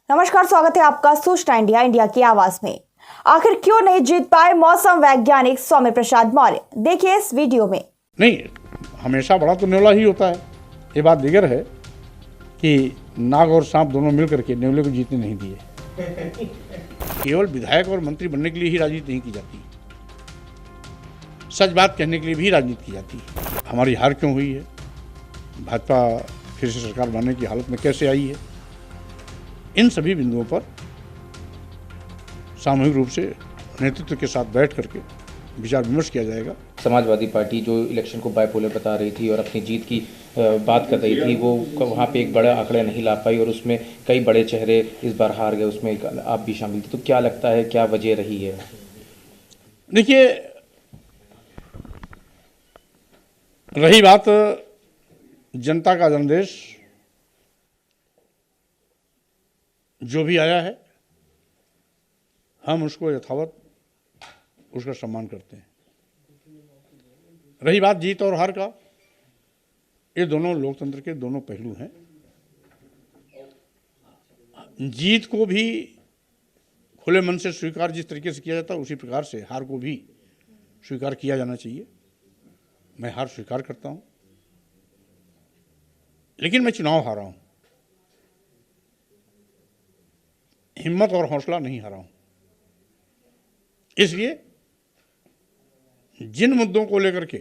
नमस्कार, स्वागत है आपका सूचना इंडिया इंडिया की आवाज में। आखिर क्यों नहीं जीत पाए मौसम वैज्ञानिक स्वामी प्रसाद मौर्य, देखिए इस वीडियो में। नहीं, हमेशा बड़ा तो न्योला ही होता है। ये बात दिगर है कि नाग और सांप दोनों मिलकर के न्योले को जीतने नहीं दिए। केवल विधायक और मंत्री बनने के लिए ही राजनीति नहीं की जाती, सच बात कहने के लिए भी राजनीति की जाती है। हमारी हार क्यों हुई है, भाजपा फिर से सरकार बनाने की हालत में कैसे आई है, इन सभी बिंदुओं पर सामूहिक रूप से नेतृत्व के साथ बैठ करके विचार विमर्श किया जाएगा। समाजवादी पार्टी जो इलेक्शन को बायपोलर बता रही थी और अपनी जीत की बात कर रही थी, वो वहाँ पे एक बड़ा आंकड़ा नहीं ला पाई और उसमें कई बड़े चेहरे इस बार हार गए, उसमें आप भी शामिल थे। तो क्या लगता है, क्या वजह रही है? देखिए, रही बात जनता का जनादेश जो भी आया है, हम उसको यथावत उसका सम्मान करते हैं। रही बात जीत और हार का, ये दोनों लोकतंत्र के दोनों पहलू हैं। जीत को भी खुले मन से स्वीकार जिस तरीके से किया जाता है, उसी प्रकार से हार को भी स्वीकार किया जाना चाहिए। मैं हार स्वीकार करता हूं, लेकिन मैं चुनाव हारा हूं, हिम्मत और हौसला नहीं हारा हूं। इसलिए जिन मुद्दों को लेकर के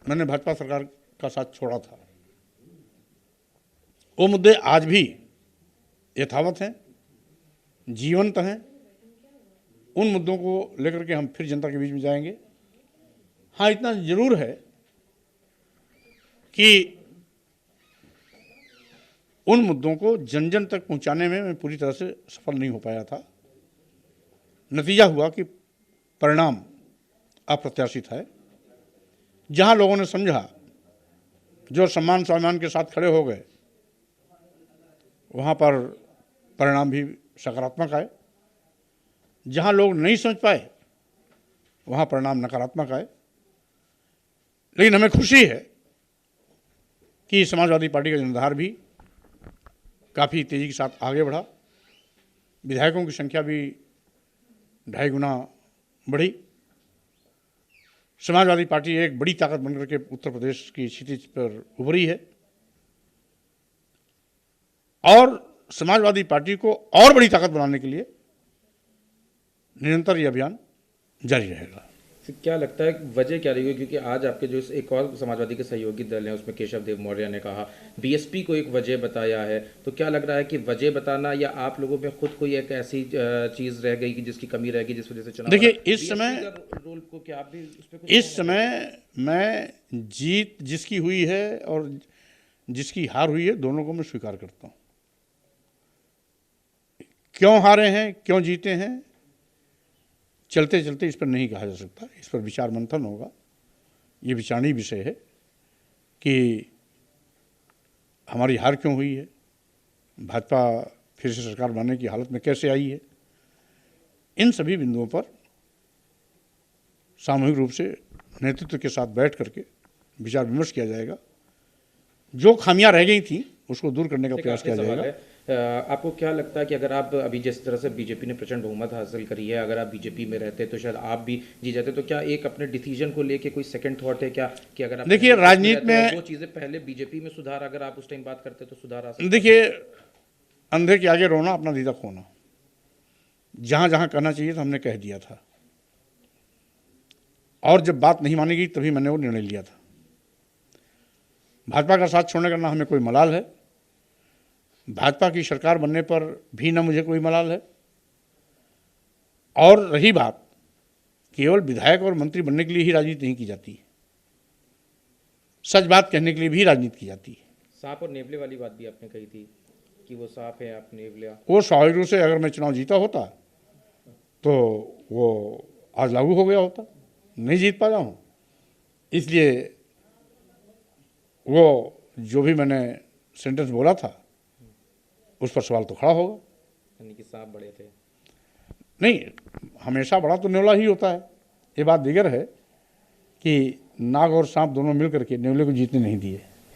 मैंने भाजपा सरकार का साथ छोड़ा था, वो मुद्दे आज भी यथावत हैं, जीवंत हैं। उन मुद्दों को लेकर के हम फिर जनता के बीच में जाएंगे। हाँ, इतना जरूर है कि उन मुद्दों को जन जन तक पहुंचाने में मैं पूरी तरह से सफल नहीं हो पाया था। नतीजा हुआ कि परिणाम अप्रत्याशित है। जहां लोगों ने समझा, जो सम्मान स्वाभिमान के साथ खड़े हो गए, वहां पर परिणाम भी सकारात्मक आए। जहां लोग नहीं समझ पाए, वहां परिणाम नकारात्मक आए। लेकिन हमें खुशी है कि समाजवादी पार्टी का जनाधार भी काफ़ी तेज़ी के साथ आगे बढ़ा। विधायकों की संख्या भी 2.5 गुना बढ़ी। समाजवादी पार्टी एक बड़ी ताकत बनकर के उत्तर प्रदेश की स्थिति पर उभरी है और समाजवादी पार्टी को और बड़ी ताकत बनाने के लिए निरंतर ये अभियान जारी रहेगा। तो क्या लगता है, वजह क्या रही है? क्योंकि आज आपके जो एक और समाजवादी के सहयोगी दल हैं, उसमें केशव देव मौर्य ने कहा, बीएसपी को एक वजह बताया है। तो क्या लग रहा है कि वजह बताना, या आप लोगों में खुद कोई एक ऐसी चीज़ रह गई कि जिसकी कमी रह गई, जिस वजह से चुनाव? देखिए, इस समय रोल को क्या आप भी उस पे कुछ? इस समय मैं जीत जिसकी हुई है और जिसकी हार हुई है, दोनों को मैं स्वीकार करता हूँ। क्यों हारे हैं, क्यों जीते हैं, चलते चलते इस पर नहीं कहा जा सकता। इस पर विचार मंथन होगा। ये विचारणीय विषय है कि हमारी हार क्यों हुई है, भाजपा फिर से सरकार बनाने की हालत में कैसे आई है। इन सभी बिंदुओं पर सामूहिक रूप से नेतृत्व के साथ बैठ करके विचार विमर्श किया जाएगा। जो खामियां रह गई थी, उसको दूर करने का प्रयास किया जाएगा। आपको क्या लगता है कि अगर आप अभी जिस तरह से बीजेपी ने प्रचंड बहुमत हासिल करी है, अगर आप बीजेपी में रहते तो शायद आप भी जी जाते, तो क्या एक अपने डिसीजन को लेके कोई सेकंड थॉट है क्या कि अगर आप देखिए, राजनीति में वो चीज़ें पहले बीजेपी में सुधार, अगर आप उस टाइम बात करते तो सुधार आ सकता? देखिए, अंधे के आगे रोना, अपना दीदा खोना। जहां जहां कहना चाहिए था हमने कह दिया था, और जब बात नहीं मानी गई तभी मैंने वो निर्णय लिया था। भाजपा का साथ छोड़ने का ना हमें कोई मलाल है, भाजपा की सरकार बनने पर भी ना मुझे कोई मलाल है। और रही बात, केवल विधायक और मंत्री बनने के लिए ही राजनीति नहीं की जाती, सच बात कहने के लिए भी राजनीति की जाती है। सांप और नेवले वाली बात भी आपने कही थी कि वो सांप है, आप नेवला। वो स्वाभाविक रूप से अगर मैं चुनाव जीता होता तो वो आज लागू हो गया होता। नहीं जीत पाया हूँ, इसलिए वो जो भी मैंने सेंटेंस बोला था उस पर सवाल तो खड़ा होगा। यानी कि सांप बड़े थे? नहीं, हमेशा बड़ा तो न्योला ही होता है। ये बात दिगर है कि नाग और सांप दोनों मिलकर के न्योले को जीतने नहीं दिए।